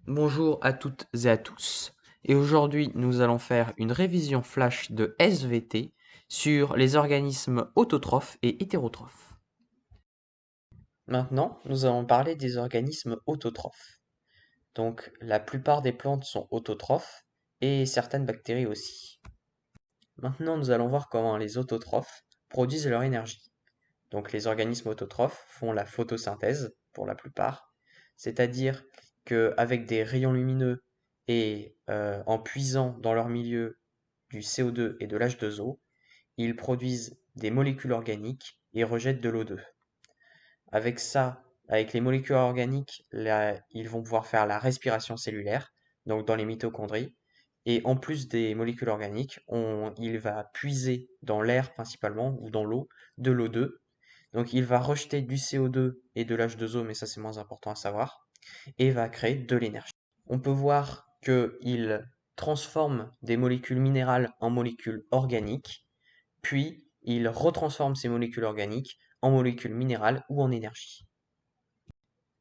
Bonjour à toutes et à tous, et aujourd'hui nous allons faire une révision flash de SVT sur les organismes autotrophes et hétérotrophes. Maintenant, nous allons parler des organismes autotrophes. Donc, la plupart des plantes sont autotrophes et certaines bactéries aussi. Maintenant, nous allons voir comment les autotrophes produisent leur énergie. Donc, les organismes autotrophes font la photosynthèse pour la plupart, c'est-à-dire qu'avec des rayons lumineux et en puisant dans leur milieu du CO2 et de l'H2O, ils produisent des molécules organiques et rejettent de l'O2. Avec ça, avec les molécules organiques, là, ils vont pouvoir faire la respiration cellulaire, donc dans les mitochondries. Et en plus des molécules organiques, il va puiser dans l'air principalement, ou dans l'eau, de l'O2. Donc il va rejeter du CO2 et de l'H2O, mais ça c'est moins important à savoir, et va créer de l'énergie. On peut voir qu'il transforme des molécules minérales en molécules organiques, puis il retransforme ces molécules organiques en molécules minérales ou en énergie.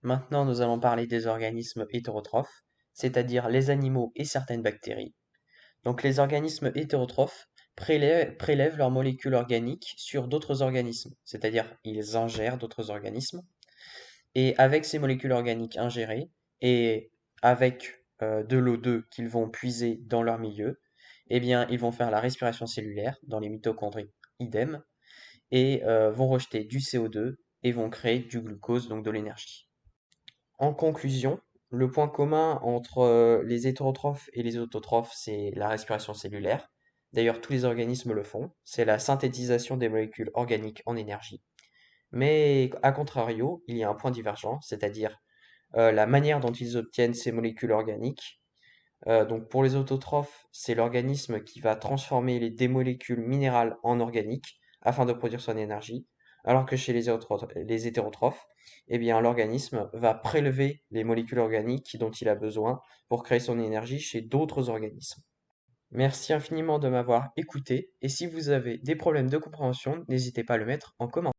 Maintenant, nous allons parler des organismes hétérotrophes, c'est-à-dire les animaux et certaines bactéries. Donc les organismes hétérotrophes prélèvent leurs molécules organiques sur d'autres organismes, c'est-à-dire ils ingèrent d'autres organismes, et avec ces molécules organiques ingérées, et avec de l'O2 qu'ils vont puiser dans leur milieu, eh bien ils vont faire la respiration cellulaire dans les mitochondries, idem, et vont rejeter du CO2 et vont créer du glucose, donc de l'énergie. En conclusion, le point commun entre les hétérotrophes et les autotrophes, c'est la respiration cellulaire. D'ailleurs, tous les organismes le font. C'est la synthétisation des molécules organiques en énergie. Mais à contrario, il y a un point divergent, c'est-à-dire la manière dont ils obtiennent ces molécules organiques. Donc pour les autotrophes, c'est l'organisme qui va transformer des molécules minérales en organiques afin de produire son énergie, alors que chez les hétérotrophes, eh bien l'organisme va prélever les molécules organiques dont il a besoin pour créer son énergie chez d'autres organismes. Merci infiniment de m'avoir écouté et si vous avez des problèmes de compréhension, n'hésitez pas à le mettre en commentaire.